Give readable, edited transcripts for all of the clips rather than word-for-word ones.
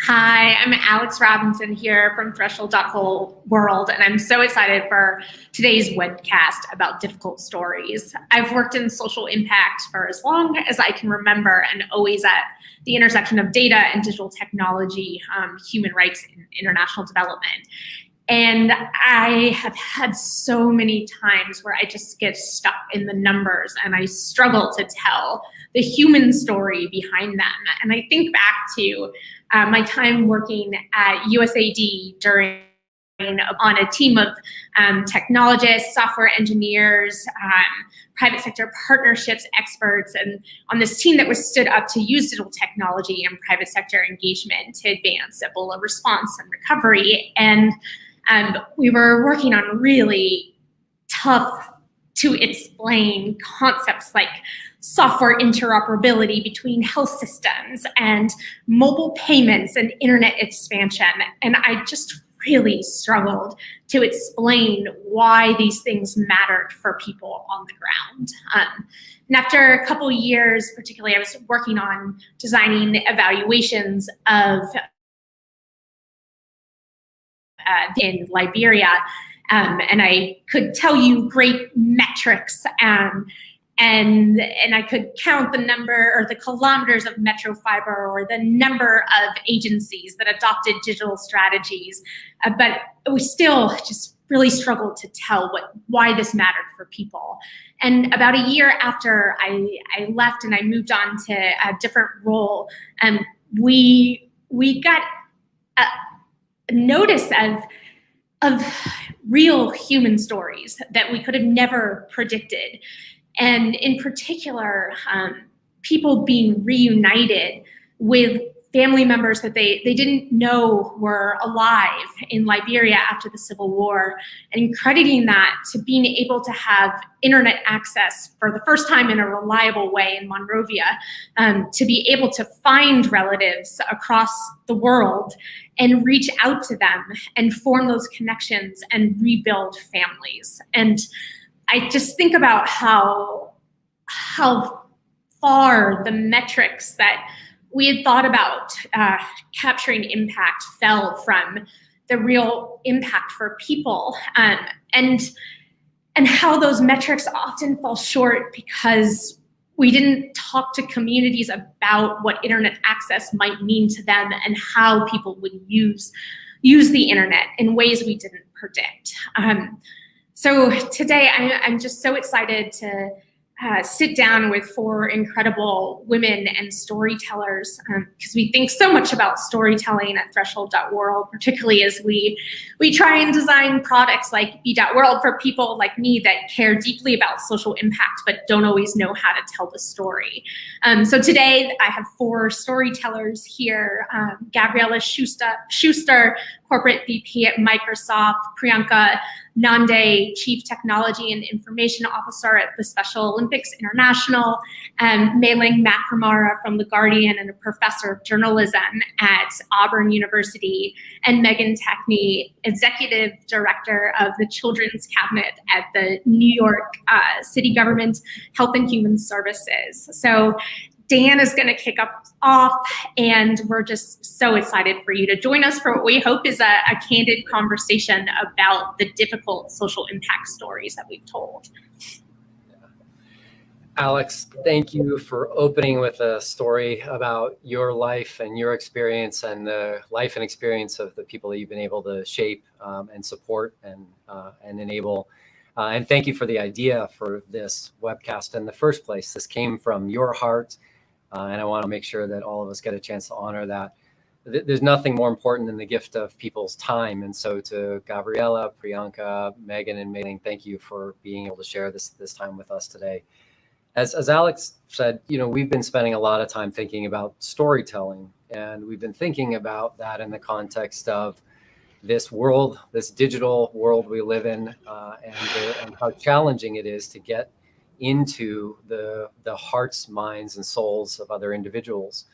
Hi, I'm Alex Robinson here from Threshold.whole world, and I'm so excited for today's webcast about difficult stories. I've worked in social impact for as long as I can remember, and always at the intersection of data and digital technology, human rights, and international development. And I have had so many times where I just get stuck in the numbers and I struggle to tell the human story behind them. And I think back to my time working at USAID on a team of technologists, software engineers, private sector partnerships experts, and on this team that was stood up to use digital technology and private sector engagement to advance Ebola response and recovery. And we were working on really tough to explain concepts like software interoperability between health systems and mobile payments and internet expansion. And I just really struggled to explain why these things mattered for people on the ground. And after a couple years, particularly, I was working on designing evaluations of in Liberia. And I could tell you great metrics, and I could count the number or the kilometers of metro fiber or the number of agencies that adopted digital strategies, but we still just really struggled to tell why this mattered for people. And about a year after I left and I moved on to a different role, we got a notice of real human stories that we could have never predicted. And in particular, people being reunited with family members that they didn't know were alive in Liberia after the Civil War, and crediting that to being able to have internet access for the first time in a reliable way in Monrovia, to be able to find relatives across the world and reach out to them and form those connections and rebuild families. And I just think about how far the metrics that we had thought about capturing impact fell from the real impact for people, and how those metrics often fall short because we didn't talk to communities about what internet access might mean to them and how people would use the internet in ways we didn't predict. So today I'm just so excited to sit down with 4 incredible women and storytellers, because we think so much about storytelling at Threshold.world, particularly as we try and design products like Be.world for people like me that care deeply about social impact but don't always know how to tell the story. So today I have 4 storytellers here: Gabriella Schuster, Corporate VP at Microsoft; Priyanka Nande, Chief Technology and Information Officer at the Special Olympics International; Mei-Ling McNamara from The Guardian and a professor of journalism at Auburn University; and Megan Techney, Executive Director of the Children's Cabinet at the New York City Government Health and Human Services. So Dan is going to kick us off, and we're just so excited for you to join us for what we hope is a candid conversation about the difficult social impact stories that we've told. Alex, thank you for opening with a story about your life and your experience and the life and experience of the people that you've been able to shape and support and enable. And thank you for the idea for this webcast in the first place. This came from your heart. And I want to make sure that all of us get a chance to honor that. There's nothing more important than the gift of people's time. And so to Gabriella, Priyanka, Megan, and Mei-Ling, thank you for being able to share this time with us today. As Alex said, we've been spending a lot of time thinking about storytelling, and we've been thinking about that in the context of this world, this digital world we live in, and how challenging it is to get into the hearts, minds, and souls of other individuals.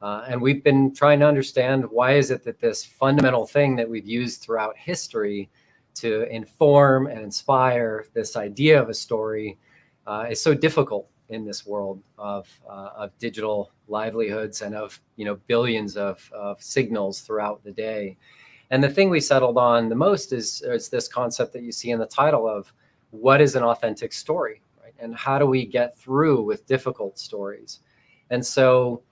And we've been trying to understand, why is it that this fundamental thing that we've used throughout history to inform and inspire this idea of a story is so difficult in this world of digital livelihoods and of billions of signals throughout the day. And the thing we settled on the most is this concept that you see in the title of what is an authentic story? And how do we get through with difficult stories? And so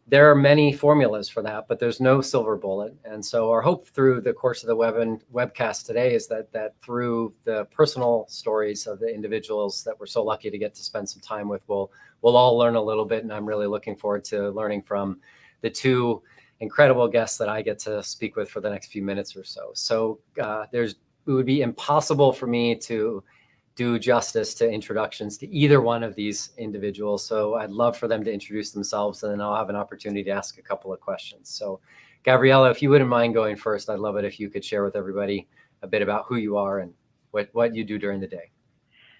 there are many formulas for that, but there's no silver bullet. And so our hope through the course of the webcast today is that through the personal stories of the individuals that we're so lucky to get to spend some time with, we'll all learn a little bit. And I'm really looking forward to learning from the 2 incredible guests that I get to speak with for the next few minutes or so. So it would be impossible for me to do justice to introductions to either one of these individuals. So I'd love for them to introduce themselves, and then I'll have an opportunity to ask a couple of questions. So Gabriella, if you wouldn't mind going first, I'd love it if you could share with everybody a bit about who you are and what you do during the day.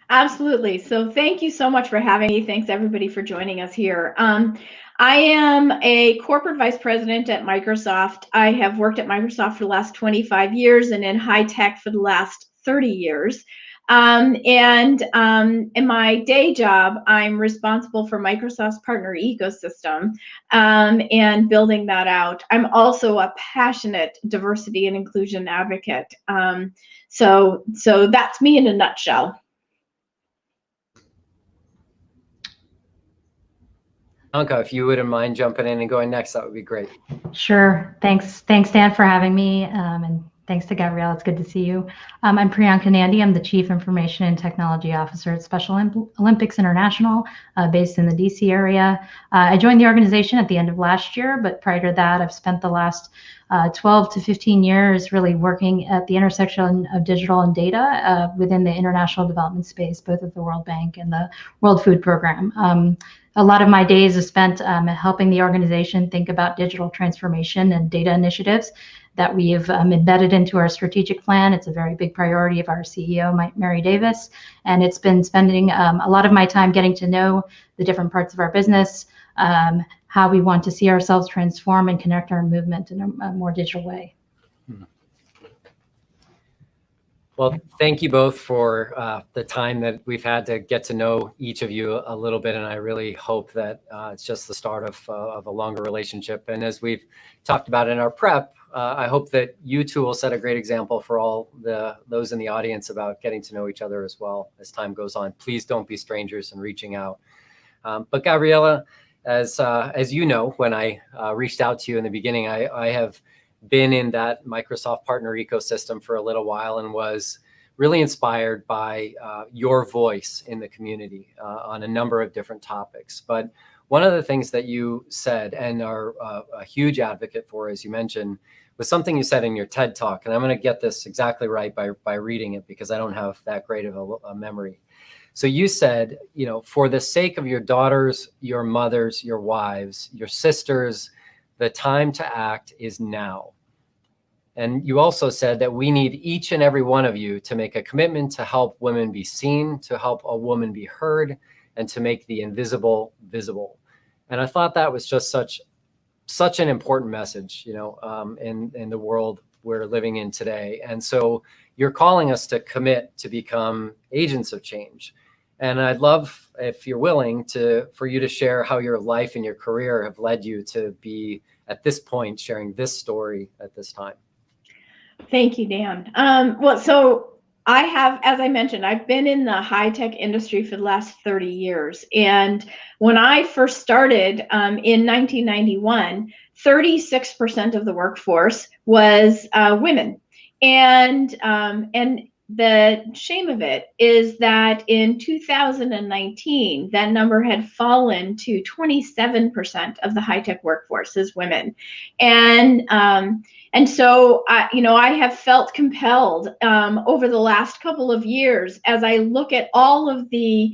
Absolutely. So thank you so much for having me. Thanks everybody for joining us here. I am a corporate vice president at Microsoft. I have worked at Microsoft for the last 25 years and in high tech for the last 30 years. In my day job, I'm responsible for Microsoft's partner ecosystem and building that out. I'm also a passionate diversity and inclusion advocate. So that's me in a nutshell. Anka, if you wouldn't mind jumping in and going next, that would be great. Sure. Thanks, Dan, for having me, and thanks to Gabrielle. It's good to see you. I'm Priyanka Nandi. I'm the Chief Information and Technology Officer at Special Olympics International, based in the DC area. I joined the organization at the end of last year, but prior to that, I've spent the last 12 to 15 years really working at the intersection of digital and data within the international development space, both at the World Bank and the World Food Program. A lot of my days are spent helping the organization think about digital transformation and data initiatives that we've embedded into our strategic plan. It's a very big priority of our CEO, Mary Davis, and it's been spending a lot of my time getting to know the different parts of our business, how we want to see ourselves transform and connect our movement in a more digital way. Well, thank you both for the time that we've had to get to know each of you a little bit, and I really hope that it's just the start of a longer relationship. And as we've talked about in our prep, I hope that you two will set a great example for all those in the audience about getting to know each other as well as time goes on. Please don't be strangers in reaching out. But Gabriella, as you know, when I reached out to you in the beginning, I have been in that Microsoft partner ecosystem for a little while and was really inspired by your voice in the community on a number of different topics. But one of the things that you said and are a huge advocate for, as you mentioned, was something you said in your TED Talk. And I'm going to get this exactly right by reading it because I don't have that great of a memory. So you said, for the sake of your daughters, your mothers, your wives, your sisters, the time to act is now. And you also said that we need each and every one of you to make a commitment to help women be seen, to help a woman be heard, and to make the invisible visible. And I thought that was just such an important message, in the world we're living in today. And so you're calling us to commit to become agents of change. And I'd love, if you're willing, for you to share how your life and your career have led you to be at this point sharing this story at this time. Thank you, Dan. Well, so I have, as I mentioned, I've been in the high-tech industry for the last 30 years. And when I first started in 1991, 36% of the workforce was women. And the shame of it is that in 2019, that number had fallen to 27% of the high-tech workforce is women. And so, I have felt compelled over the last couple of years as I look at all of the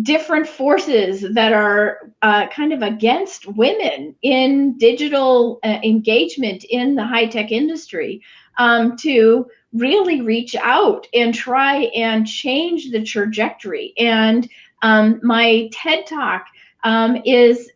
different forces that are kind of against women in digital engagement in the high-tech industry, to really reach out and try and change the trajectory. And my TED Talk is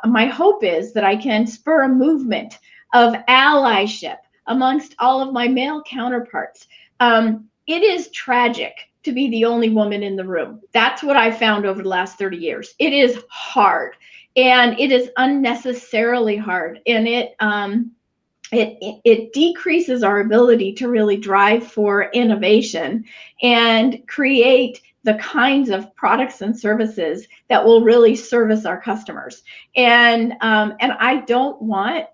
my hope is that I can spur a movement of allyship amongst all of my male counterparts. It is tragic to be the only woman in the room. That's what I found over the last 30 years. It is hard, and it is unnecessarily hard, and it decreases our ability to really drive for innovation and create the kinds of products and services that will really service our customers. And I don't want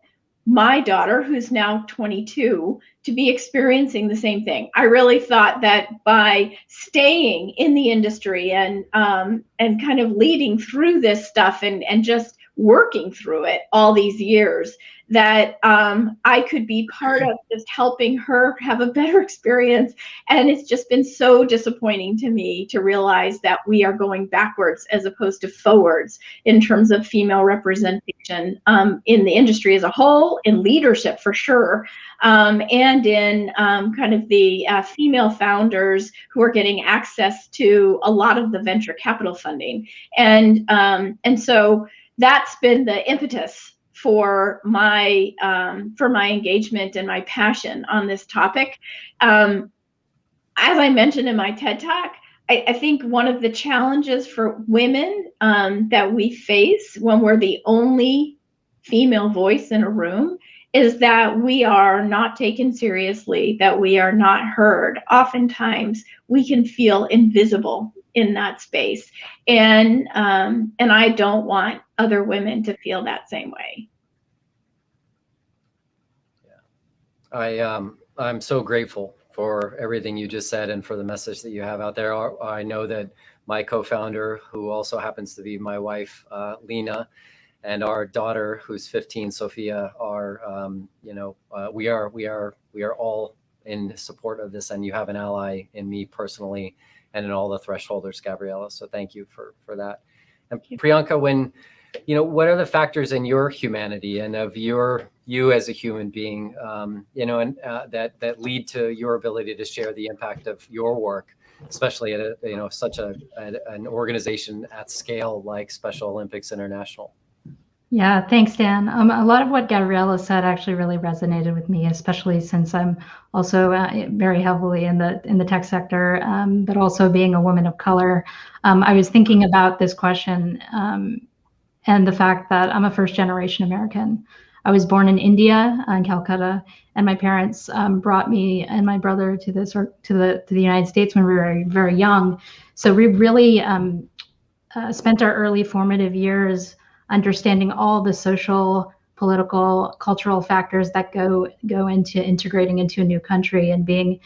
my daughter, who's now 22, to be experiencing the same thing. I really thought that by staying in the industry and kind of leading through this stuff and just working through it all these years, that I could be part of just helping her have a better experience. And it's just been so disappointing to me to realize that we are going backwards as opposed to forwards in terms of female representation in the industry as a whole, in leadership for sure, and in kind of the female founders who are getting access to a lot of the venture capital funding. And so that's been the impetus for my engagement and my passion on this topic. as I mentioned in my TED Talk, I think one of the challenges for women that we face when we're the only female voice in a room is that we are not taken seriously, that we are not heard. Oftentimes, we can feel invisible in that space, and I don't want other women to feel that same way. I'm so grateful for everything you just said and for the message that you have out there. I know that my co-founder, who also happens to be my wife, Lena, and our daughter, who's 15, Sophia, are, we are all in support of this, and you have an ally in me personally and in all the thresholders, Gabriella. So thank you for that. And Priyanka, what are the factors in your humanity and of you as a human being, that lead to your ability to share the impact of your work, especially at such an organization at scale like Special Olympics International? Yeah, thanks, Dan. A lot of what Gabriella said actually really resonated with me, especially since I'm also very heavily in the tech sector, but also being a woman of color. I was thinking about this question and the fact that I'm a first-generation American. I was born in India, in Calcutta, and my parents brought me and my brother to the United States when we were very, very young. So we really spent our early formative years understanding all the social, political, cultural factors that go into integrating into a new country and being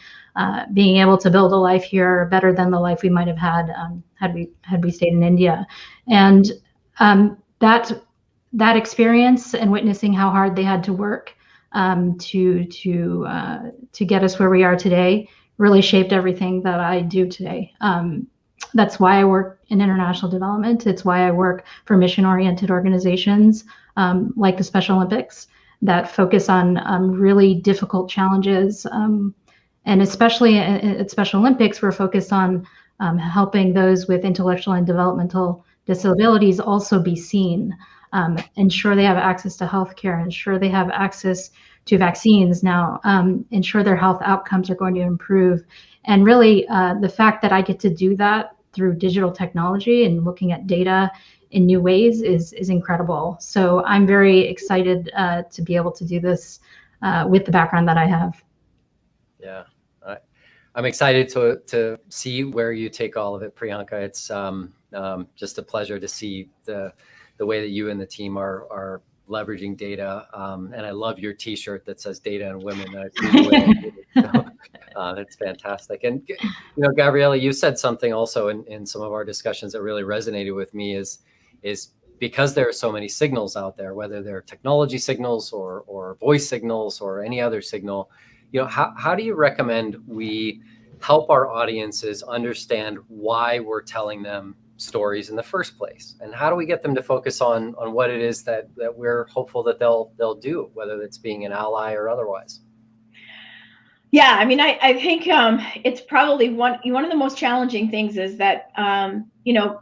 able to build a life here better than the life we might have had we stayed in India. And that experience and witnessing how hard they had to work to get us where we are today really shaped everything that I do today. That's why I work in international development. It's why I work for mission-oriented organizations like the Special Olympics that focus on really difficult challenges. And especially at Special Olympics, we're focused on helping those with intellectual and developmental disabilities also be seen, ensure they have access to healthcare, ensure they have access to vaccines now, ensure their health outcomes are going to improve. And really, the fact that I get to do that through digital technology and looking at data in new ways is incredible. So I'm very excited to be able to do this with the background that I have. Yeah, I'm excited to see where you take all of it, Priyanka. It's just a pleasure to see the way that you and the team are leveraging data. And I love your T-shirt that says "Data and Women." That's fantastic. And Gabriella, you said something also in some of our discussions that really resonated with me is because there are so many signals out there, whether they're technology signals or voice signals or any other signal. How do you recommend we help our audiences understand why we're telling them stories in the first place, and how do we get them to focus on what it is that we're hopeful that they'll do, whether it's being an ally or otherwise? Yeah, I mean, I think it's probably one of the most challenging things is that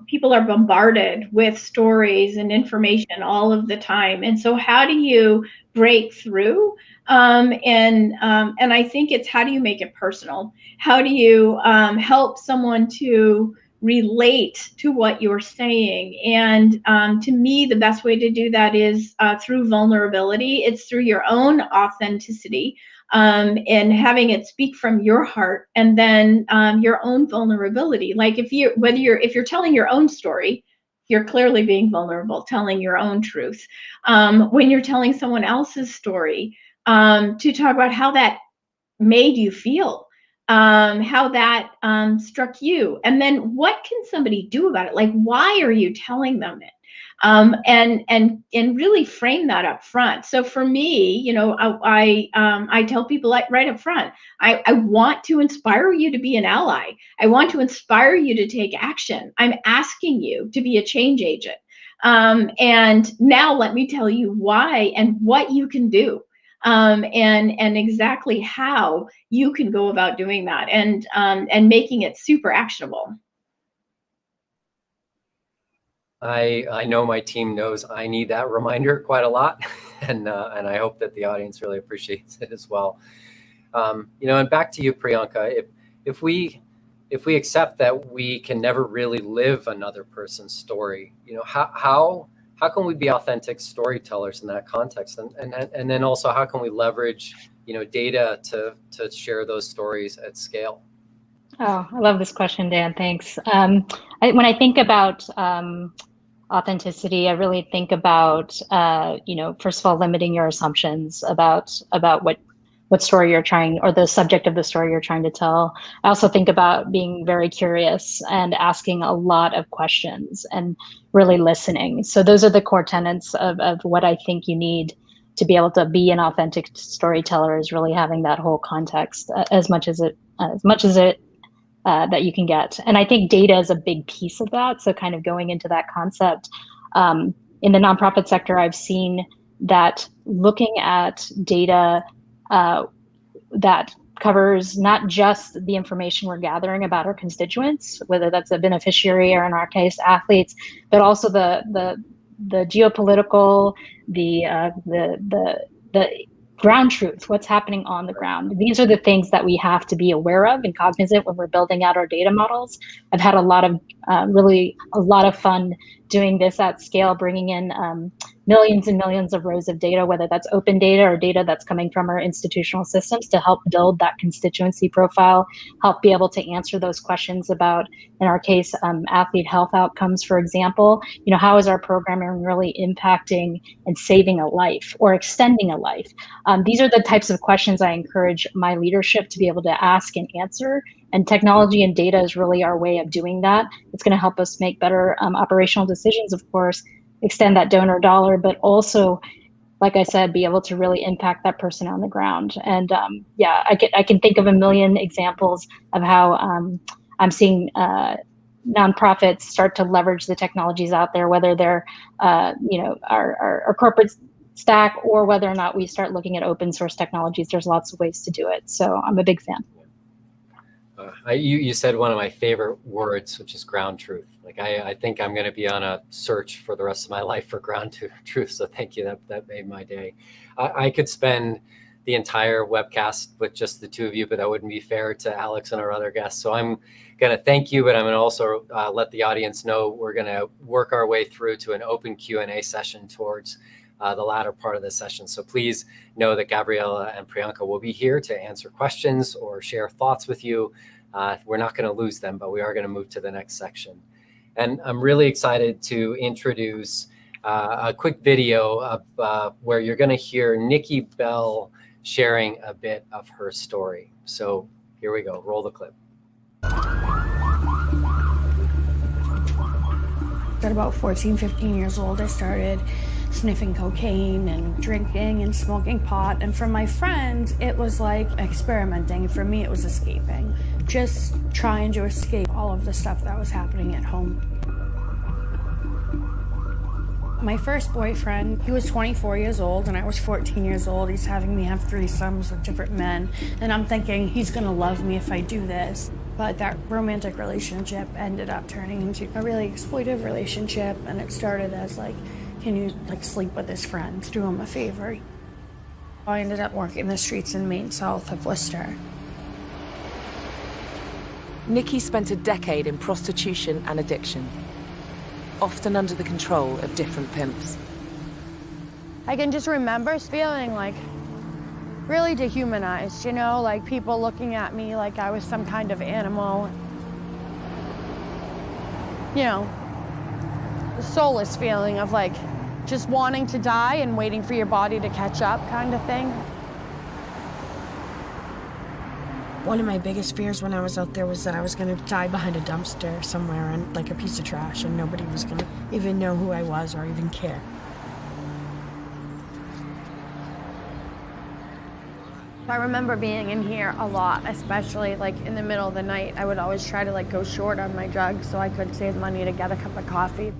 people are bombarded with stories and information all of the time, and so how do you break through? And I think it's how do you make it personal? How do you help someone to relate to what you're saying? And to me, the best way to do that is through vulnerability. It's through your own authenticity. And having it speak from your heart, and then your own vulnerability. Like if you're telling your own story, you're clearly being vulnerable, telling your own truth. When you're telling someone else's story, to talk about how that made you feel, how that struck you, and then what can somebody do about it? Like, why are you telling them it? And really frame that up front. So for me, I tell people right up front, I want to inspire you to be an ally. I want to inspire you to take action. I'm asking you to be a change agent. And now let me tell you why and what you can do. And exactly how you can go about doing that, and making it super actionable. I know my team knows I need that reminder quite a lot, and I hope that the audience really appreciates it as well. And back to you, Priyanka. if we accept that we can never really live another person's story, how can we be authentic storytellers in that context? And then also, how can we leverage, data to share those stories at scale? Oh, I love this question, Dan. Thanks. When I think about authenticity, I really think about, first of all, limiting your assumptions about what story you're trying, or the subject of the story you're trying to tell. I also think about being very curious and asking a lot of questions and really listening. So those are the core tenets of what I think you need to be able to be an authentic storyteller, is really having that whole context as much as it that you can get. And I think data is a big piece of that. So kind of going into that concept, in the nonprofit sector, I've seen that looking at data that covers not just the information we're gathering about our constituents, whether that's a beneficiary or, in our case, athletes, but also the geopolitical, the ground truth, what's happening on the ground. These are the things that we have to be aware of and cognizant when we're building out our data models. I've had a lot of fun doing this at scale, bringing in millions and millions of rows of data, whether that's open data or data that's coming from our institutional systems, to help build that constituency profile, help be able to answer those questions about, in our case, athlete health outcomes, for example. How is our programming really impacting and saving a life or extending a life? These are the types of questions I encourage my leadership to be able to ask and answer. And technology and data is really our way of doing that. It's going to help us make better operational decisions, of course, extend that donor dollar, but also, like I said, be able to really impact that person on the ground. And I can think of a million examples of how I'm seeing nonprofits start to leverage the technologies out there, whether they're our corporate stack, or whether or not we start looking at open source technologies. There's lots of ways to do it. So I'm a big fan. You said one of my favorite words, which is ground truth. Like I think I'm going to be on a search for the rest of my life for ground truth. So thank you. That made my day. I could spend the entire webcast with just the two of you, but that wouldn't be fair to Alex and our other guests. So I'm going to thank you, but I'm going to also let the audience know we're going to work our way through to an open Q&A session towards the latter part of the session. So please know that Gabriella and Priyanka will be here to answer questions or share thoughts with you. We're not going to lose them, but we are going to move to the next section. And I'm really excited to introduce a quick video of where you're going to hear Nikki Bell sharing a bit of her story. So here we go. Roll the clip. At about 14, 15 years old, I started sniffing cocaine and drinking and smoking pot. And for my friends, it was like experimenting. For me, it was escaping. Just trying to escape all of the stuff that was happening at home. My first boyfriend, he was 24 years old and I was 14 years old. He's having me have threesomes with different men. And I'm thinking he's gonna love me if I do this. But that romantic relationship ended up turning into a really exploitive relationship. And it started as like, can you sleep with his friends, do him a favor? I ended up working the streets in Maine, south of Worcester. Nikki spent a decade in prostitution and addiction, often under the control of different pimps. I can just remember feeling really dehumanized, like people looking at me like I was some kind of animal. The soulless feeling of just wanting to die and waiting for your body to catch up kind of thing. One of my biggest fears when I was out there was that I was going to die behind a dumpster somewhere and a piece of trash, and nobody was going to even know who I was or even care. I remember being in here a lot, especially in the middle of the night. I would always try to go short on my drugs so I could save money to get a cup of coffee.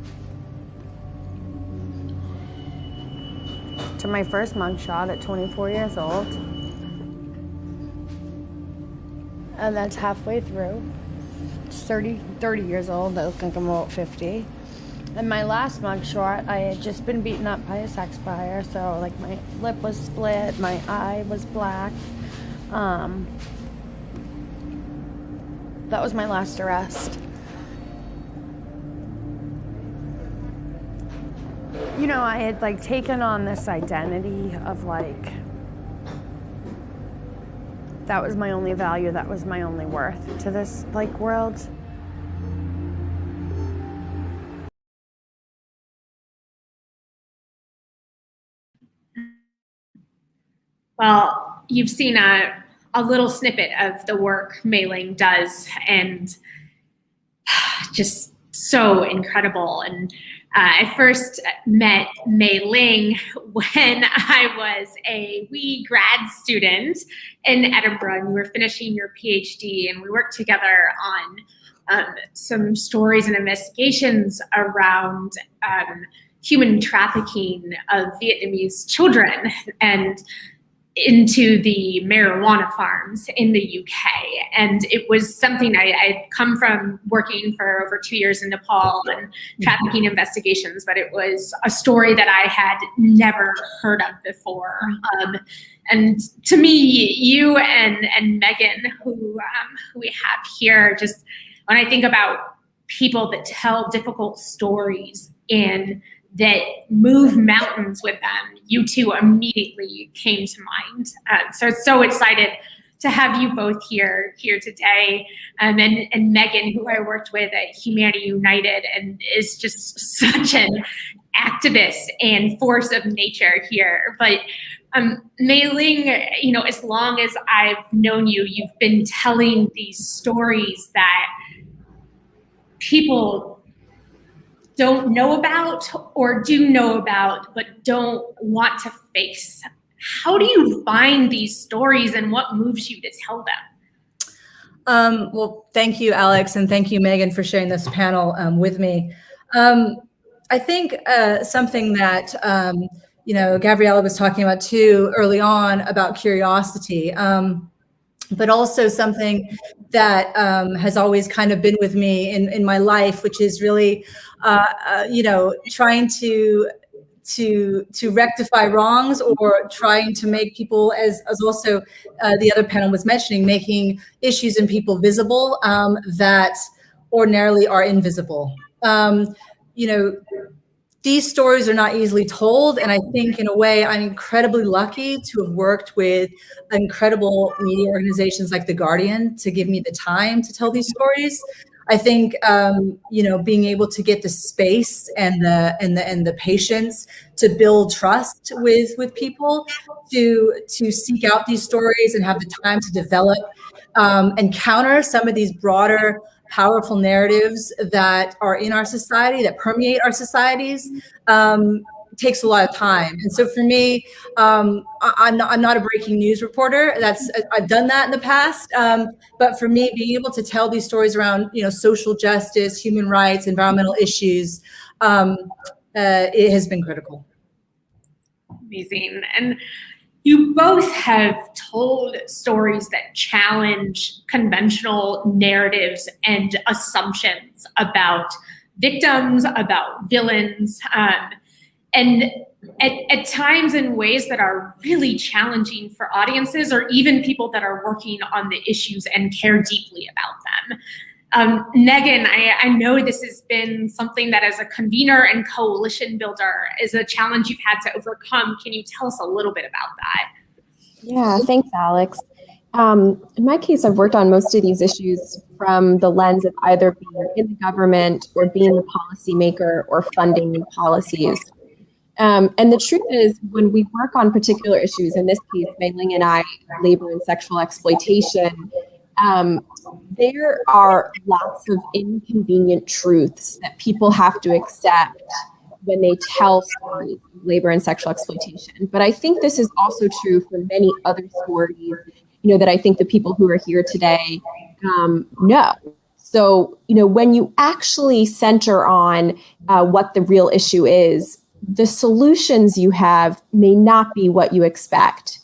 To my first mugshot at 24 years old. And that's halfway through. 30 years old, I look like I'm about 50. And my last mugshot, I had just been beaten up by a sex buyer, so my lip was split, my eye was black. That was my last arrest. You know, I had like taken on this identity of like, that was my only value, that was my only worth to this like world. Well, you've seen a little snippet of the work Mei Ling does, and just so incredible. And I first met Mei Ling when I was a wee grad student in Edinburgh, and we were finishing your PhD, and we worked together on some stories and investigations around human trafficking of Vietnamese children and into the marijuana farms in the UK. And it was something I'd come from working for over 2 years in Nepal and trafficking investigations, but it was a story that I had never heard of before. And to me, you and Megan, who we have here, just when I think about people that tell difficult stories and that move mountains with them, you two immediately came to mind. So so excited to have you both here today. And Megan, who I worked with at Humanity United and is just such an activist and force of nature here. But Mei Ling, you know, as long as I've known you, you've been telling these stories that people don't know about or do know about but don't want to face. How do you find these stories and what moves you to tell them? Well, thank you, Alex, and thank you, Megan, for sharing this panel with me. I think something that you know, Gabriella was talking about too early on about curiosity, but also something that has always kind of been with me in my life, which is really, you know, trying to rectify wrongs or trying to make people, as also the other panel was mentioning, making issues and people visible that ordinarily are invisible. You know, these stories are not easily told. And I think in a way, I'm incredibly lucky to have worked with incredible media organizations like The Guardian to give me the time to tell these stories. I think, you know, being able to get the space and the patience to build trust with people to seek out these stories and have the time to develop and counter some of these broader powerful narratives that are in our society, that permeate our societies, takes a lot of time. And so for me, I'm not a breaking news reporter. I've done that in the past. But for me, being able to tell these stories around, you know, social justice, human rights, environmental issues, it has been critical. Amazing. And you both have told stories that challenge conventional narratives and assumptions about victims, about villains, and at times in ways that are really challenging for audiences or even people that are working on the issues and care deeply about them. Megan, I know this has been something that as a convener and coalition builder is a challenge you've had to overcome. Can you tell us a little bit about that? Yeah, thanks, Alex. In my case, I've worked on most of these issues from the lens of either being in the government or being the policymaker or funding new policies. And the truth is, when we work on particular issues, in this case, Mei Ling and I, labor and sexual exploitation, there are lots of inconvenient truths that people have to accept when they tell stories of labor and sexual exploitation. But I think this is also true for many other stories, you know, that I think the people who are here today know. So, you know, when you actually center on what the real issue is, the solutions you have may not be what you expect.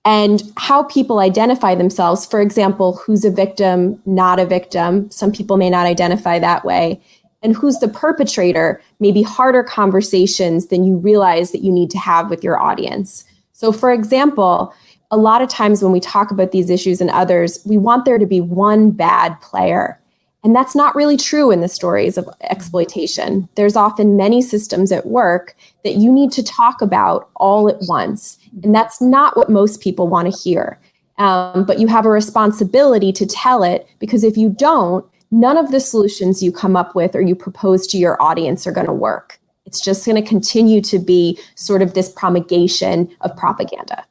And how people identify themselves, for example, who's a victim, not a victim, some people may not identify that way, and who's the perpetrator may be harder conversations than you realize that you need to have with your audience. So for example, a lot of times when we talk about these issues and others, we want there to be one bad player. And that's not really true in the stories of exploitation. There's often many systems at work that you need to talk about all at once. And that's not what most people want to hear. But you have a responsibility to tell it, because if you don't, none of the solutions you come up with or you propose to your audience are going to work. It's just going to continue to be sort of this promulgation of propaganda.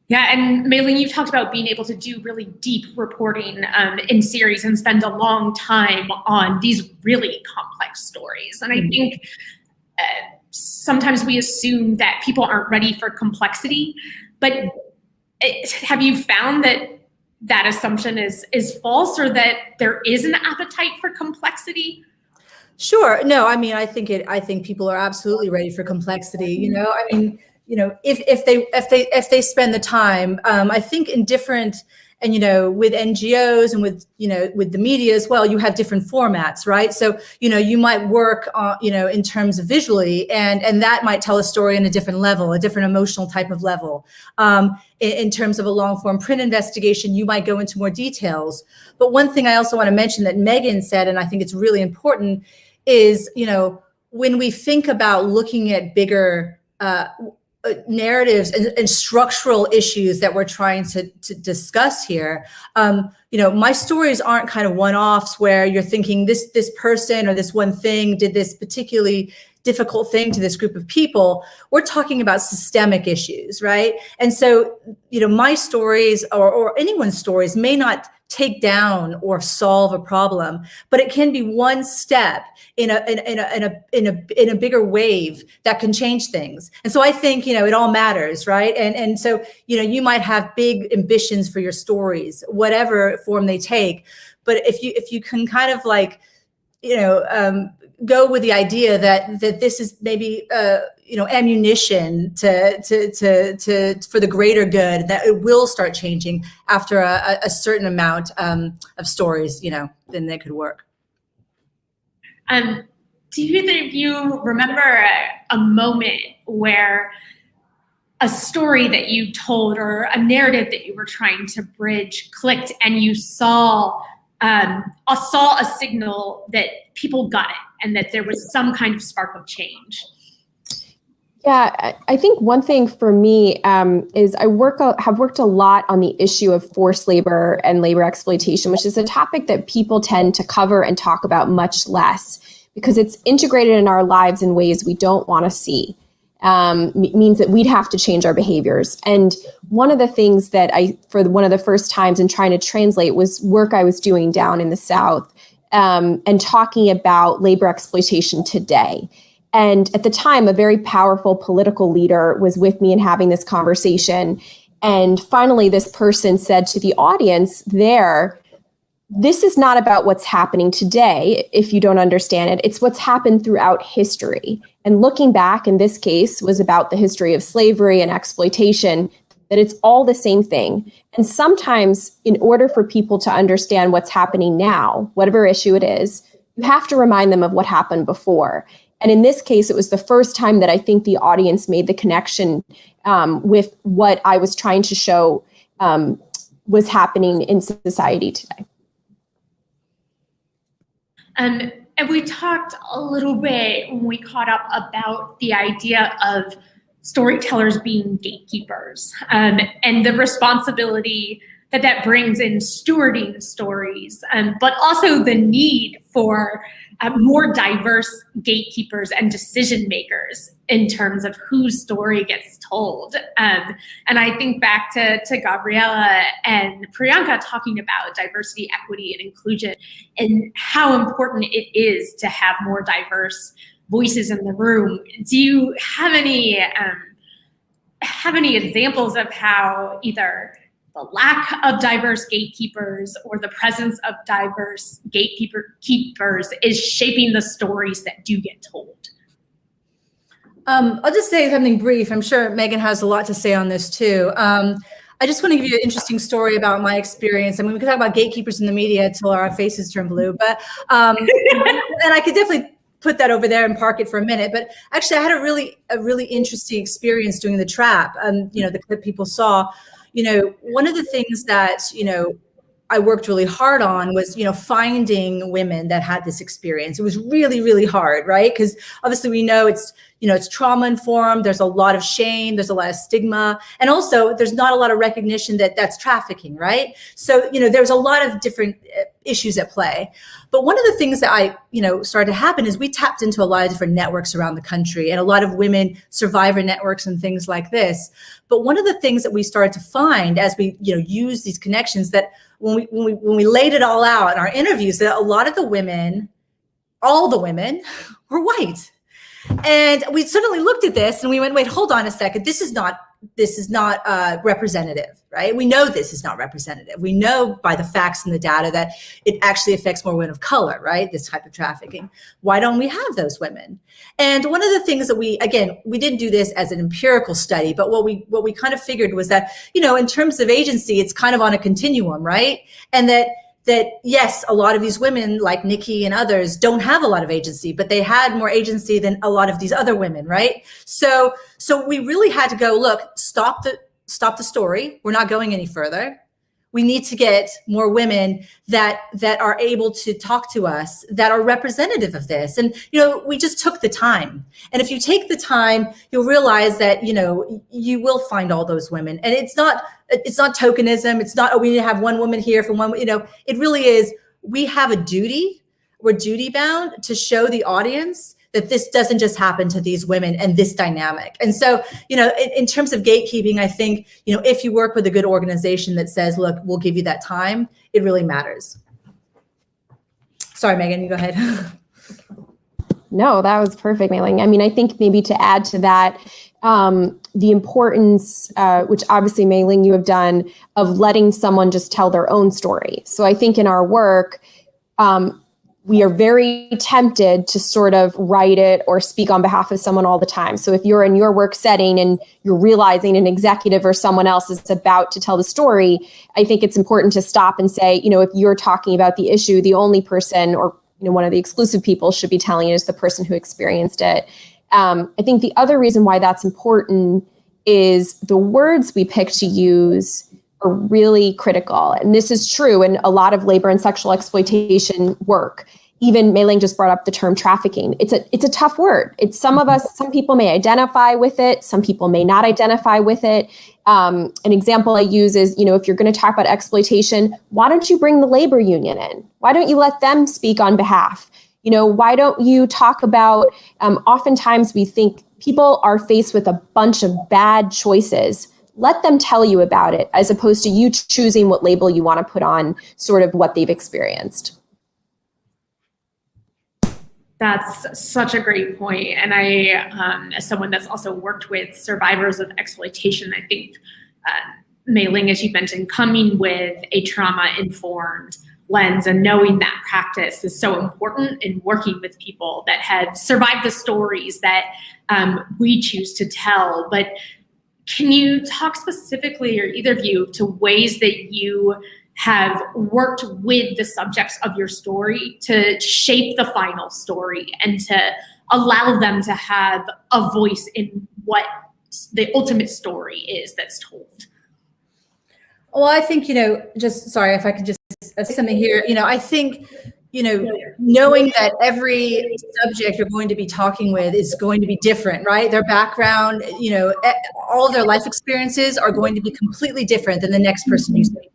Yeah, and Maylene, you've talked about being able to do really deep reporting in series and spend a long time on these really complex stories. And I think sometimes we assume that people aren't ready for complexity, but have you found that that assumption is false, or that there is an appetite for complexity? Sure. No, I mean, I think people are absolutely ready for complexity. You know, I mean, you know, if they spend the time, I think in different, and, you know, with NGOs and with, you know, with the media as well, you have different formats, right? So, you know, you might work on, you know, in terms of visually, and that might tell a story in a different level, a different emotional type of level. In terms of a long form print investigation, you might go into more details. But one thing I also want to mention that Megan said, and I think it's really important, is, you know, when we think about looking at bigger narratives and structural issues that we're trying to discuss here, you know, my stories aren't kind of one-offs where you're thinking this person or this one thing did this particularly difficult thing to this group of people. We're talking about systemic issues, right? And so, you know, my stories or anyone's stories may not take down or solve a problem, but it can be one step in a bigger wave that can change things. And so I think, you know, it all matters, right? And so, you know, you might have big ambitions for your stories, whatever form they take, but if you can kind of like, you know, go with the idea that this is maybe you know, ammunition to for the greater good, that it will start changing after a certain amount of stories, you know, then they could work. Do either of you remember a moment where a story that you told or a narrative that you were trying to bridge clicked, and you saw a signal that people got it and that there was some kind of spark of change? Yeah, I think one thing for me is I have worked a lot on the issue of forced labor and labor exploitation, which is a topic that people tend to cover and talk about much less because it's integrated in our lives in ways we don't want to see. Means that we'd have to change our behaviors. And one of the things that for one of the first times in trying to translate was work I was doing down in the South and talking about labor exploitation today. And at the time, a very powerful political leader was with me and having this conversation. And finally, this person said to the audience there, this is not about what's happening today, if you don't understand it. It's what's happened throughout history. And looking back, in this case, was about the history of slavery and exploitation, that it's all the same thing. And sometimes, in order for people to understand what's happening now, whatever issue it is, you have to remind them of what happened before. And in this case, it was the first time that I think the audience made the connection with what I was trying to show was happening in society today. And we talked a little bit when we caught up about the idea of storytellers being gatekeepers and the responsibility that brings in stewarding stories, but also the need for more diverse gatekeepers and decision makers in terms of whose story gets told. And I think back to Gabriella and Priyanka talking about diversity, equity, and inclusion, and how important it is to have more diverse voices in the room. Do you have any examples of how either the lack of diverse gatekeepers or the presence of diverse gatekeepers is shaping the stories that do get told? I'll just say something brief. I'm sure Megan has a lot to say on this too. I just want to give you an interesting story about my experience. I mean, we could talk about gatekeepers in the media until our faces turn blue, but and I could definitely put that over there and park it for a minute. But actually, I had a really interesting experience doing the trap. The clip people saw, one of the things that, I worked really hard on was, finding women that had this experience. It was really, really hard, right? Because obviously we know it's trauma informed. There's a lot of shame. There's a lot of stigma. And also there's not a lot of recognition that that's trafficking, right? So, there's a lot of different issues at play. But one of the things that I, started to happen is we tapped into a lot of different networks around the country and a lot of women survivor networks and things like this. But one of the things that we started to find as we, use these connections, that when we laid it all out in our interviews, that a lot of the women, all the women were white. And we suddenly looked at this and we went, wait, hold on a second. This is not representative, right? We know this is not representative. We know by the facts and the data that it actually affects more women of color, right? This type of trafficking. Why don't we have those women? And one of the things that we didn't do this as an empirical study, but what we kind of figured was that, in terms of agency, it's kind of on a continuum, right? And that yes, a lot of these women like Nikki and others don't have a lot of agency, but they had more agency than a lot of these other women, right? So we really had to go, look, stop the story. We're not going any further. We need to get more women that are able to talk to us, that are representative of this. And, we just took the time. And if you take the time, you'll realize that, you will find all those women. And it's not tokenism. It's not, we need to have one woman here for one, it really is, we have a duty. We're duty bound to show the audience that this doesn't just happen to these women and this dynamic. And so, in terms of gatekeeping, I think, if you work with a good organization that says, look, we'll give you that time, it really matters. Sorry, Megan, you go ahead. No, that was perfect, Mei Ling. I mean, I think maybe to add to that, the importance, which obviously, Mei Ling, you have done, of letting someone just tell their own story. So I think in our work, we are very tempted to sort of write it or speak on behalf of someone all the time. So if you're in your work setting and you're realizing an executive or someone else is about to tell the story, I think it's important to stop and say, if you're talking about the issue, the only person or one of the exclusive people should be telling it is the person who experienced it. I think the other reason why that's important is the words we pick to use are really critical. And this is true in a lot of labor and sexual exploitation work. Even Mei Ling just brought up the term trafficking. It's a tough word. Some people may identify with it. Some people may not identify with it. An example I use is, if you're going to talk about exploitation, why don't you bring the labor union in? Why don't you let them speak on behalf? Why don't you talk about, oftentimes we think people are faced with a bunch of bad choices. Let them tell you about it, as opposed to you choosing what label you want to put on sort of what they've experienced. That's such a great point. And I, as someone that's also worked with survivors of exploitation, I think, Mei Ling, as you mentioned, coming with a trauma-informed lens and knowing that practice is so important in working with people that have survived the stories that we choose to tell. But can you talk specifically, or either of you, to ways that you have worked with the subjects of your story to shape the final story and to allow them to have a voice in what the ultimate story is that's told? Well, I think, just sorry if I could just say something here. I think, knowing that every subject you're going to be talking with is going to be different, right? Their background, all their life experiences are going to be completely different than the next person you speak to,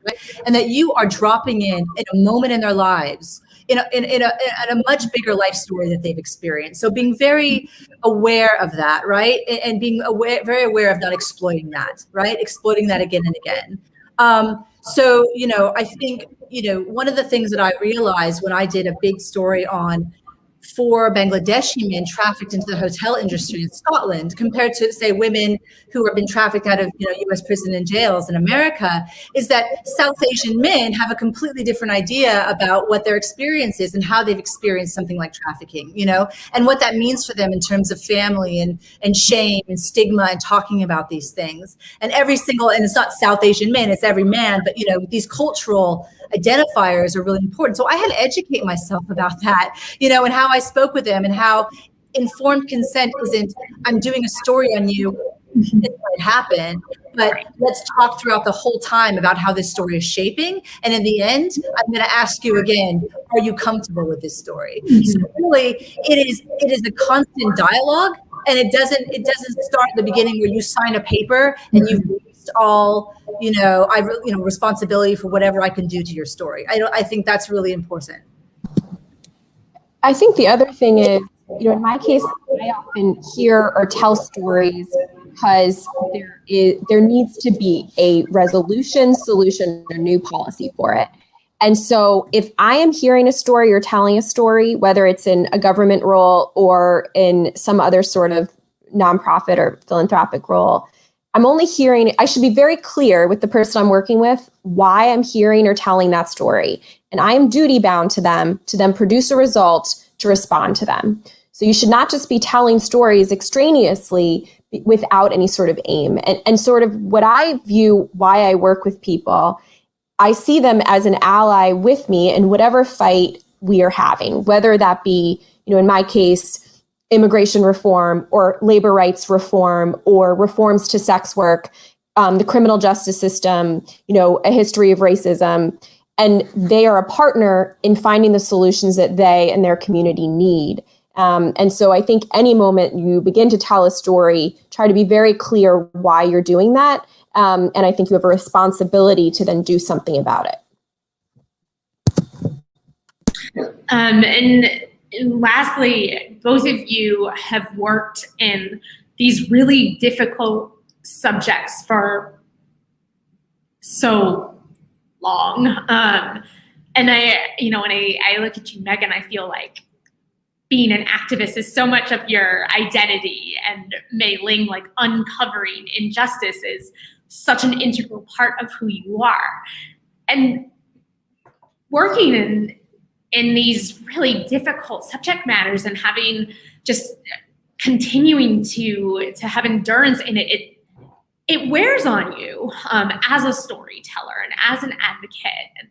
right? And that you are dropping in a moment in their lives, in a much bigger life story that they've experienced. So being very aware of that, right? And being very aware of not exploiting that, right? Exploiting that again and again. So, I think, one of the things that I realized when I did a big story on 4 Bangladeshi men trafficked into the hotel industry in Scotland, compared to, say, women who have been trafficked out of, U.S. prison and jails in America, is that South Asian men have a completely different idea about what their experience is and how they've experienced something like trafficking, and what that means for them in terms of family and shame and stigma and talking about these things. And and it's not South Asian men, it's every man, but, these cultural identifiers are really important. So I had to educate myself about that, and how I spoke with them, and how informed consent isn't, I'm doing a story on you, it might happen, but let's talk throughout the whole time about how this story is shaping. And in the end, I'm going to ask you again, are you comfortable with this story? So really, it is a constant dialogue, and it doesn't start at the beginning where you sign a paper and you've released all, responsibility for whatever I can do to your story. I think that's really important. I think the other thing is, in my case, I often hear or tell stories because there needs to be a resolution, solution, or new policy for it. And so if I am hearing a story or telling a story, whether it's in a government role or in some other sort of nonprofit or philanthropic role, I'm only hearing, I should be very clear with the person I'm working with why I'm hearing or telling that story. And I am duty bound to them to then produce a result to respond to them. So you should not just be telling stories extraneously without any sort of aim. And sort of what I view why I work with people, I see them as an ally with me in whatever fight we are having, whether that be, in my case, immigration reform or labor rights reform or reforms to sex work, the criminal justice system, a history of racism. And they are a partner in finding the solutions that they and their community need. And so I think any moment you begin to tell a story, try to be very clear why you're doing that. And I think you have a responsibility to then do something about it. And lastly, both of you have worked in these really difficult subjects for so long. And when I look at you, Megan, I feel like being an activist is so much of your identity, and Mei Ling, like uncovering injustice is such an integral part of who you are. And working in these really difficult subject matters and having just continuing to have endurance in it, it wears on you as a storyteller and as an advocate. And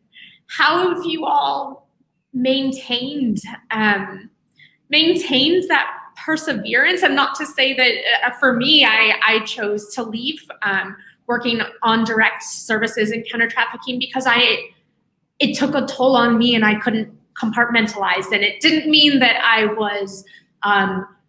how have you all maintained that perseverance? And not to say that for me, I chose to leave working on direct services and counter trafficking because it took a toll on me and I couldn't compartmentalize. And it didn't mean that I was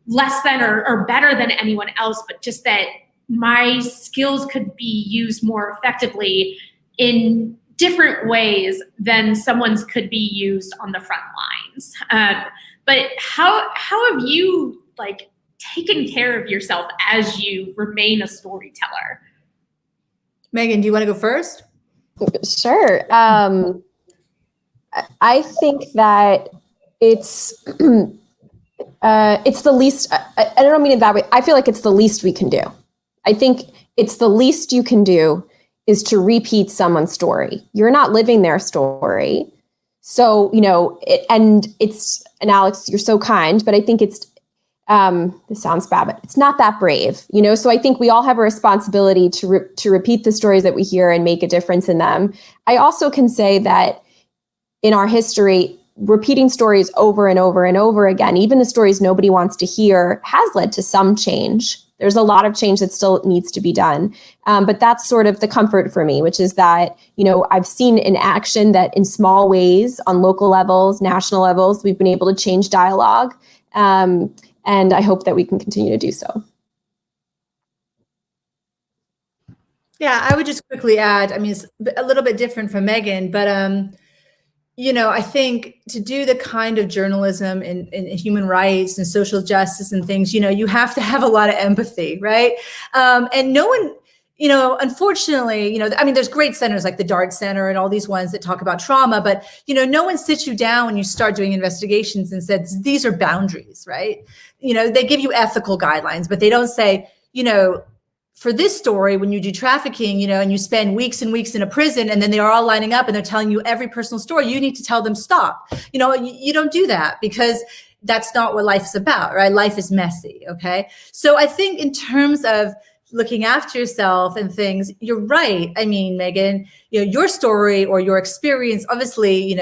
less than or better than anyone else, but just that my skills could be used more effectively in different ways than someone's could be used on the front lines. But how have you taken care of yourself as you remain a storyteller? Megan, do you want to go first? Sure. I think that it's the least, I don't mean it that way. I feel like it's the least we can do. I think it's the least you can do is to repeat someone's story. You're not living their story. So, and Alex, you're so kind, but I think it's, this sounds bad, but it's not that brave, So I think we all have a responsibility to repeat the stories that we hear and make a difference in them. I also can say that in our history, repeating stories over and over and over again, even the stories nobody wants to hear, has led to some change. There's a lot of change that still needs to be done. But that's sort of the comfort for me, which is that, I've seen in action that in small ways on local levels, national levels, we've been able to change dialogue. And I hope that we can continue to do so. Yeah, I would just quickly add, it's a little bit different from Megan, but I think to do the kind of journalism in human rights and social justice and things, you have to have a lot of empathy, right? And no one, unfortunately, there's great centers like the DART Center and all these ones that talk about trauma, but, no one sits you down when you start doing investigations and says, these are boundaries, right? They give you ethical guidelines, but they don't say, for this story, when you do trafficking, and you spend weeks and weeks in a prison, and then they're all lining up and they're telling you every personal story, you need to tell them stop. You don't do that because that's not what life is about, right? Life is messy, okay? So I think in terms of, looking after yourself and things, you're right. I mean, Megan, your story or your experience, obviously,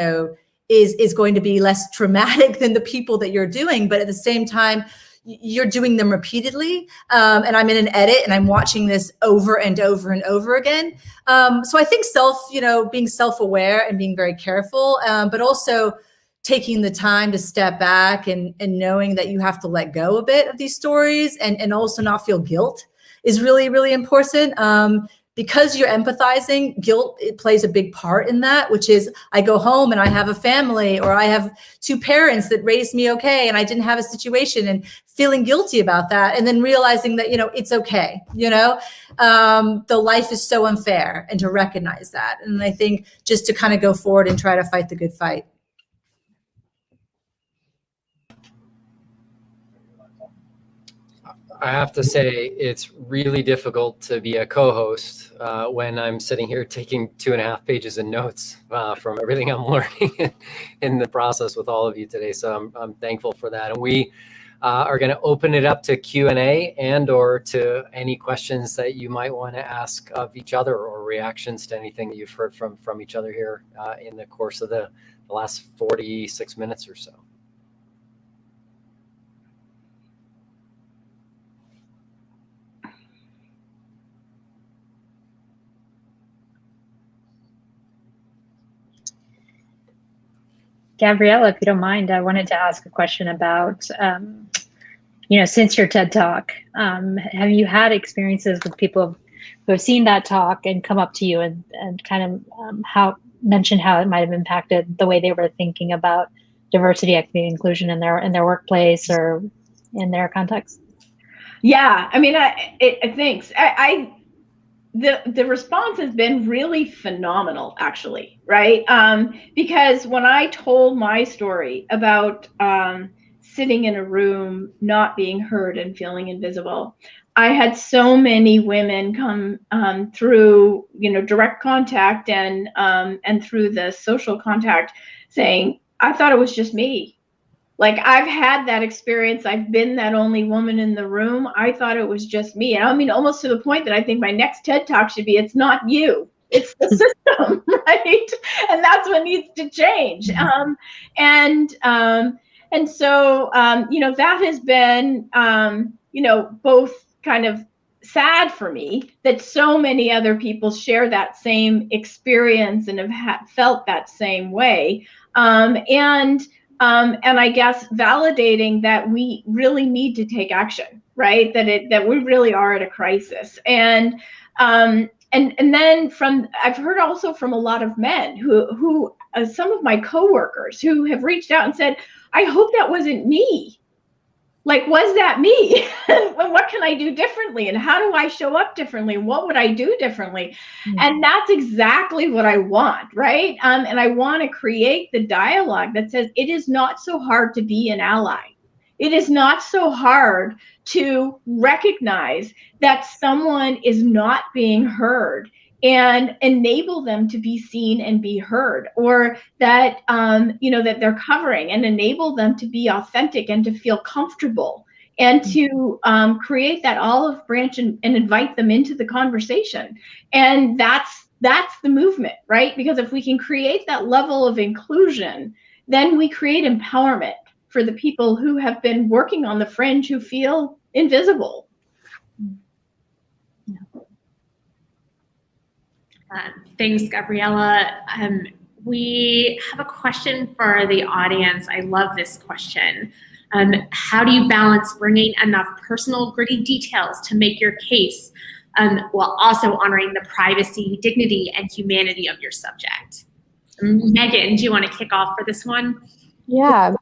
is going to be less traumatic than the people that you're doing, but at the same time, you're doing them repeatedly. And I'm in an edit and I'm watching this over and over and over again. So I think being self-aware and being very careful, but also taking the time to step back and knowing that you have to let go a bit of these stories and also not feel guilt is really, really important. Because you're empathizing, guilt, it plays a big part in that, which is I go home and I have a family, or I have two parents that raised me okay, and I didn't have a situation, and feeling guilty about that, and then realizing that, it's okay. The life is so unfair, and to recognize that. And I think just to kind of go forward and try to fight the good fight. I have to say, it's really difficult to be a co-host when I'm sitting here taking 2.5 pages of notes from everything I'm learning in the process with all of you today. So I'm thankful for that. And we are going to open it up to Q&A and or to any questions that you might want to ask of each other, or reactions to anything that you've heard from each other here in the course of the last 46 minutes or so. Gabriella, if you don't mind, I wanted to ask a question about, since your TED Talk, have you had experiences with people who have seen that talk and come up to you and kind of mention how it might have impacted the way they were thinking about diversity, equity, and inclusion in their workplace or in their context? Yeah, I mean, thanks. The response has been really phenomenal, actually, right? Because when I told my story about sitting in a room, not being heard and feeling invisible, I had so many women come through, direct contact and through the social contact saying, I thought it was just me. Like, I've had that experience. I've been that only woman in the room. I thought it was just me. And I mean, almost to the point that I think my next TED Talk should be, it's not you, it's the system, right? And that's what needs to change. And so, that has been, both kind of sad for me that so many other people share that same experience and have felt that same way. And I guess validating that we really need to take action, right? That we really are at a crisis. And then I've heard also from a lot of men who some of my coworkers who have reached out and said, I hope that wasn't me. Like, was that me? What can I do differently? And how do I show up differently? And what would I do differently? Mm-hmm. And that's exactly what I want, right? And I want to create the dialogue that says it is not so hard to be an ally. It is not so hard to recognize that someone is not being heard and enable them to be seen and be heard, or that, that they're covering, and enable them to be authentic and to feel comfortable, and to create that olive branch and invite them into the conversation. And that's the movement, right? Because if we can create that level of inclusion, then we create empowerment for the people who have been working on the fringe, who feel invisible. Thanks, Gabriella. We have a question for the audience. I love this question. How do you balance bringing enough personal, gritty details to make your case while also honoring the privacy, dignity, and humanity of your subject? Megan, do you want to kick off for this one? Yeah.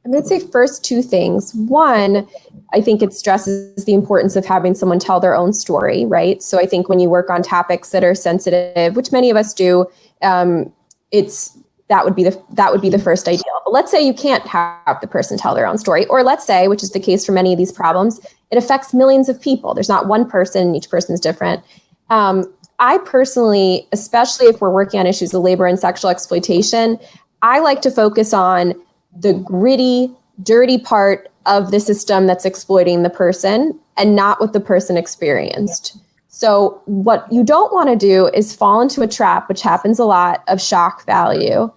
I'm going to say first two things. One, I think it stresses the importance of having someone tell their own story, right? So I think when you work on topics that are sensitive, which many of us do, that would be the first ideal. But let's say you can't have the person tell their own story, or let's say, which is the case for many of these problems, it affects millions of people. There's not one person, each person's different. I personally, especially if we're working on issues of labor and sexual exploitation, I like to focus on the gritty, dirty part of the system that's exploiting the person, and not what the person experienced. So what you don't want to do is fall into a trap, which happens a lot, of shock value,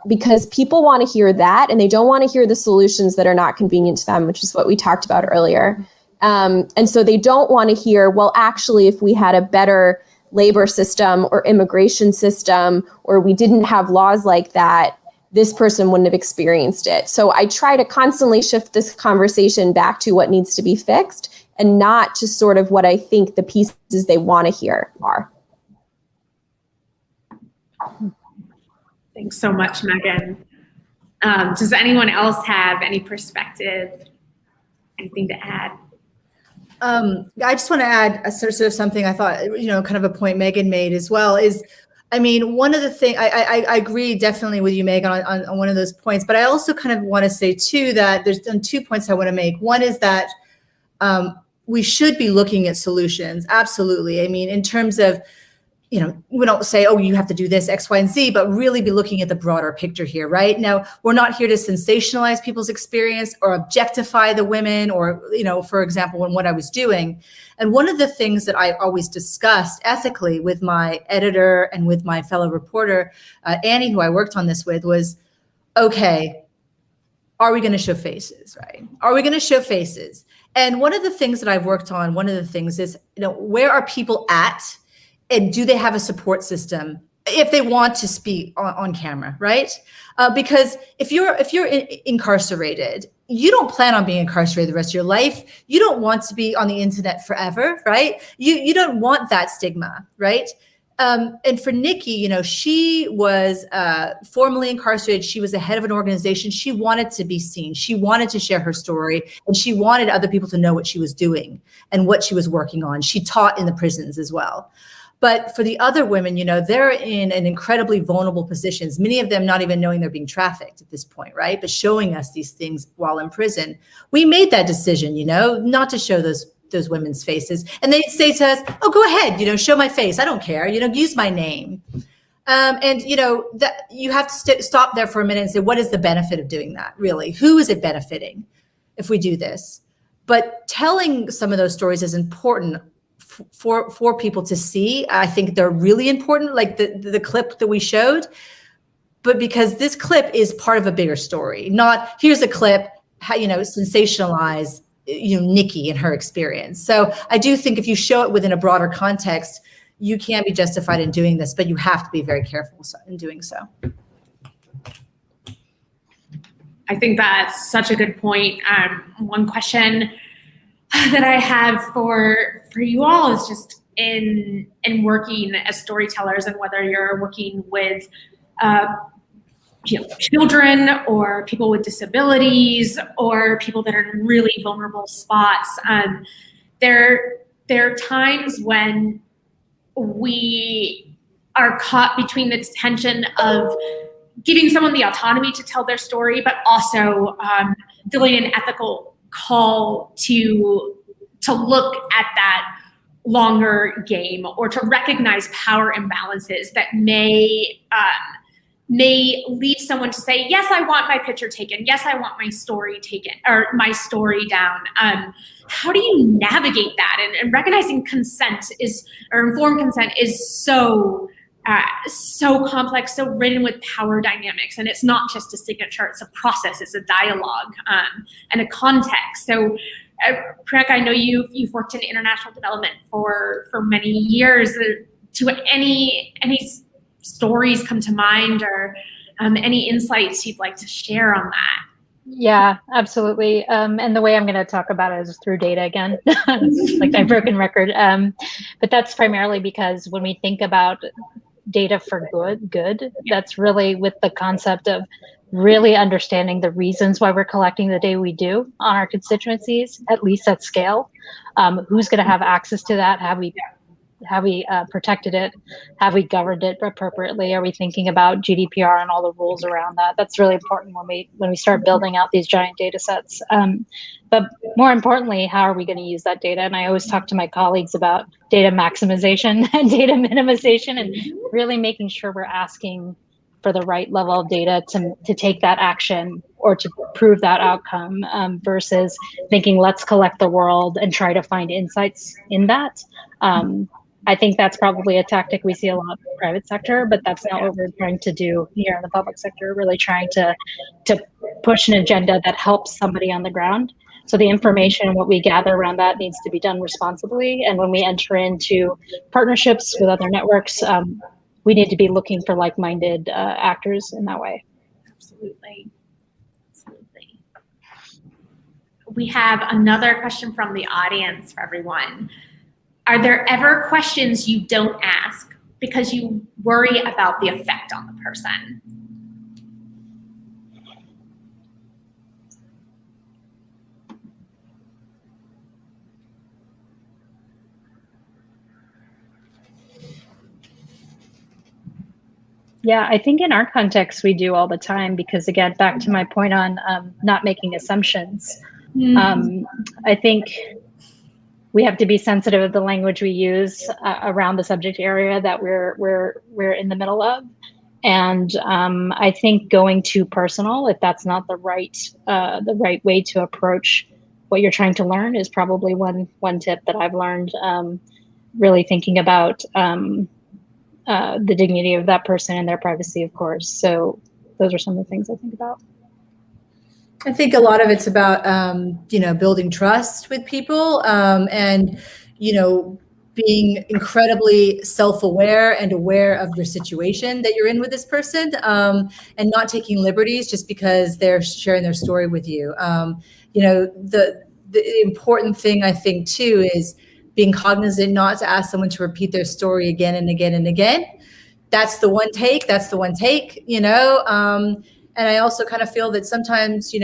because people want to hear that and they don't want to hear the solutions that are not convenient to them, which is what we talked about earlier. And so they don't want to hear, well, actually, if we had a better labor system or immigration system, or we didn't have laws like that, this person wouldn't have experienced it. So I try to constantly shift this conversation back to what needs to be fixed and not to sort of what I think the pieces they want to hear are. Thanks so much, Megan. Does anyone else have any perspective, anything to add? I just want to add a sort of something I thought, kind of a point Megan made as well is, I mean, one of the things, I agree definitely with you, Megan, on one of those points, but I also kind of want to say too that there's 2 points I want to make. One is that we should be looking at solutions. Absolutely. I mean, in terms of, we don't say, oh, you have to do this X, Y, and Z, but really be looking at the broader picture here, right? Now, we're not here to sensationalize people's experience or objectify the women or, for example, in what I was doing. And one of the things that I always discussed ethically with my editor and with my fellow reporter, Annie, who I worked on this with, was, okay, are we going to show faces, right? Are we going to show faces? And one of the things that I've worked on, one of the things is, where are people at? And do they have a support system if they want to speak on camera, right? Because if you're incarcerated, you don't plan on being incarcerated the rest of your life. You don't want to be on the internet forever, right? You don't want that stigma, right? And for Nikki, she was formerly incarcerated. She was the head of an organization. She wanted to be seen. She wanted to share her story, and she wanted other people to know what she was doing and what she was working on. She taught in the prisons as well. But for the other women, they're in an incredibly vulnerable positions, many of them not even knowing they're being trafficked at this point, right? But showing us these things while in prison. We made that decision, not to show those women's faces. And they'd say to us, oh, go ahead, show my face. I don't care, use my name. And that you have to stop there for a minute and say, what is the benefit of doing that, really? Who is it benefiting if we do this? But telling some of those stories is important for people to see. I think they're really important, like the clip that we showed, but because this clip is part of a bigger story, not here's a clip, sensationalize, Nikki and her experience. So I do think if you show it within a broader context, you can be justified in doing this, but you have to be very careful in doing so. I think that's such a good point. One question that I have for you all is just in working as storytellers, and whether you're working with children or people with disabilities or people that are in really vulnerable spots. There are times when we are caught between the tension of giving someone the autonomy to tell their story, but also feeling an ethical call to look at that longer game, or to recognize power imbalances that may lead someone to say, yes, I want my picture taken. Yes, I want my story taken, or my story down. How do you navigate that? And recognizing consent or informed consent is so complex, so ridden with power dynamics. And it's not just a signature, it's a process, it's a dialogue, and a context. So Priyanka, I know you've worked in international development for many years. Do any stories come to mind, or any insights you'd like to share on that? Yeah, absolutely. And the way I'm going to talk about it is through data again, like my broken record. But that's primarily because when we think about data for good, that's really with the concept of really understanding the reasons why we're collecting the data we do on our constituencies, at least at scale. Who's going to have access to that? Have we protected it? Have we governed it appropriately? Are we thinking about GDPR and all the rules around that? That's really important when we start building out these giant data sets. But more importantly, how are we going to use that data? And I always talk to my colleagues about data maximization and data minimization, and really making sure we're asking for the right level of data to take that action or to prove that outcome, versus thinking, let's collect the world and try to find insights in that. I think that's probably a tactic we see a lot in the private sector, but that's not what we're trying to do here in the public sector, really trying to push an agenda that helps somebody on the ground. So the information, what we gather around that needs to be done responsibly. And when we enter into partnerships with other networks, we need to be looking for like-minded actors in that way. Absolutely. Absolutely. We have another question from the audience for everyone. Are there ever questions you don't ask because you worry about the effect on the person? Yeah, I think in our context, we do all the time because, again, back to my point on not making assumptions. I think we have to be sensitive of the language we use around the subject area that we're in the middle of. And I think going too personal, if that's not the right way to approach what you're trying to learn, is probably one tip that I've learned. Really thinking about the dignity of that person and their privacy, of course. So those are some of the things I think about. I think a lot of it's about, building trust with people, and, being incredibly self-aware and aware of your situation that you're in with this person, and not taking liberties just because they're sharing their story with you. The important thing, I think, too, is being cognizant not to ask someone to repeat their story again and again and again. That's the one take, and I also kind of feel that sometimes,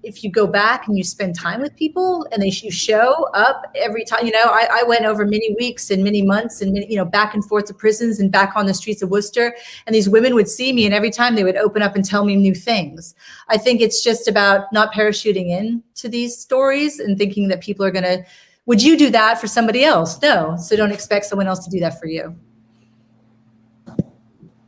if you go back and you spend time with people and you show up every time, I went over many weeks and many months and, back and forth to prisons and back on the streets of Worcester. And these women would see me and every time they would open up and tell me new things. I think it's just about not parachuting into these stories and thinking that people are would you do that for somebody else? No. So don't expect someone else to do that for you.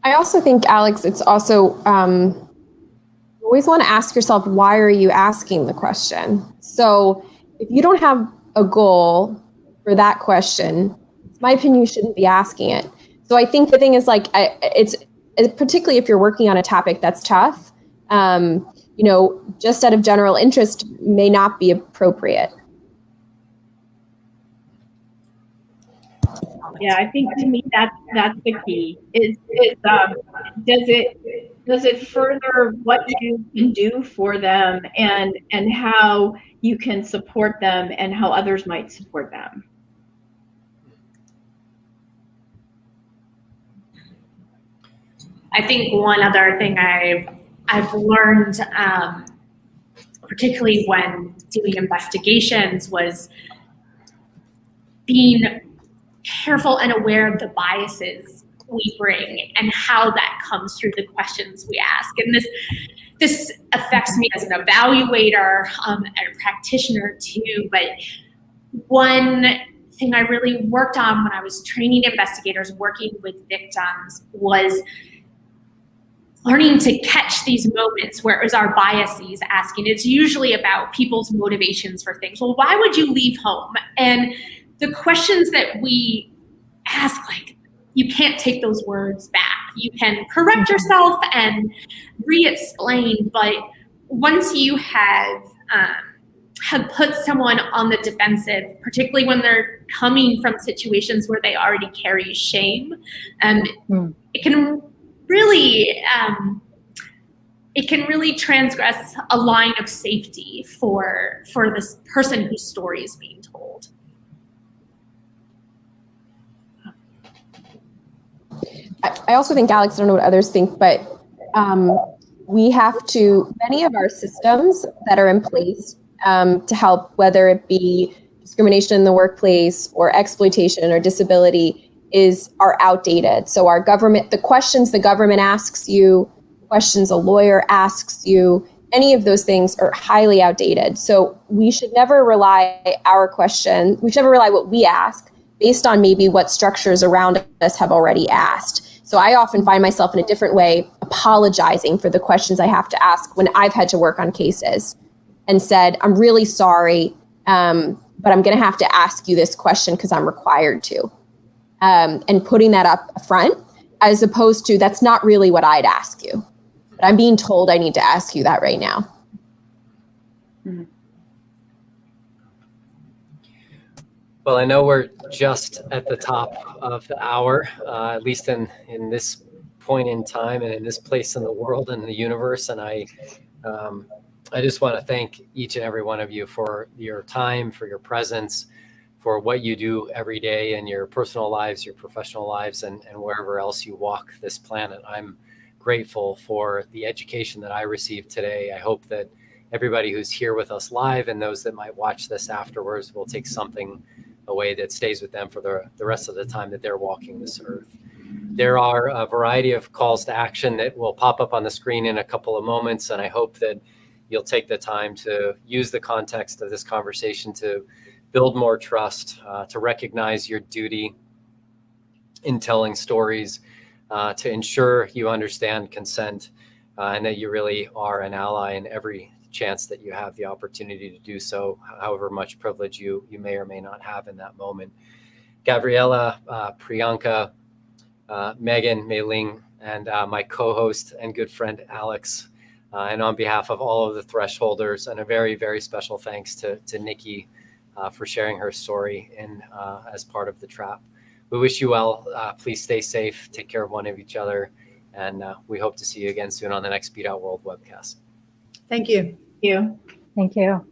I also think, Alex, it's also, you always want to ask yourself, why are you asking the question? So if you don't have a goal for that question, in my opinion, you shouldn't be asking it. So I think the thing is, it's particularly if you're working on a topic that's tough, just out of general interest may not be appropriate. Yeah, I think to me that's the key. Does it further what you can do for them and how you can support them and how others might support them? I think one other thing I've learned, particularly when doing investigations, was being careful and aware of the biases we bring and how that comes through the questions we ask. And this affects me as an evaluator and a practitioner too. But one thing I really worked on when I was training investigators working with victims was learning to catch these moments where it was our biases asking. It's usually about people's motivations for things. Well, why would you leave home? And the questions that we ask, you can't take those words back. You can correct yourself and re-explain, but once you have put someone on the defensive, particularly when they're coming from situations where they already carry shame, it can really transgress a line of safety for this person whose story is being told. I also think, Alex, I don't know what others think, but we have to, many of our systems that are in place to help, whether it be discrimination in the workplace or exploitation or disability, are outdated. So our government, the questions the government asks you, questions a lawyer asks you, any of those things are highly outdated. So we should never rely what we ask based on maybe what structures around us have already asked. So I often find myself in a different way apologizing for the questions I have to ask when I've had to work on cases and said, I'm really sorry, but I'm going to have to ask you this question because I'm required to. And putting that up front, as opposed to, that's not really what I'd ask you, but I'm being told I need to ask you that right now. Mhm. Well, I know we're just at the top of the hour, at least in this point in time and in this place in the world and the universe. And I just want to thank each and every one of you for your time, for your presence, for what you do every day in your personal lives, your professional lives, and wherever else you walk this planet. I'm grateful for the education that I received today. I hope that everybody who's here with us live and those that might watch this afterwards will take something away that stays with them for the rest of the time that they're walking this earth. There are a variety of calls to action that will pop up on the screen in a couple of moments, and I hope that you'll take the time to use the context of this conversation to build more trust, to recognize your duty in telling stories, to ensure you understand consent, and that you really are an ally in every chance that you have the opportunity to do so, however much privilege you may or may not have in that moment. Gabriella, Priyanka, Megan, Mei Ling, and my co-host and good friend Alex, and on behalf of all of the Thresholders, and a very, very special thanks to Nikki for sharing her story as part of the trap. We wish you well. Please stay safe, take care of one of each other, and we hope to see you again soon on the next Beat Out World webcast. Thank you. You. Thank you.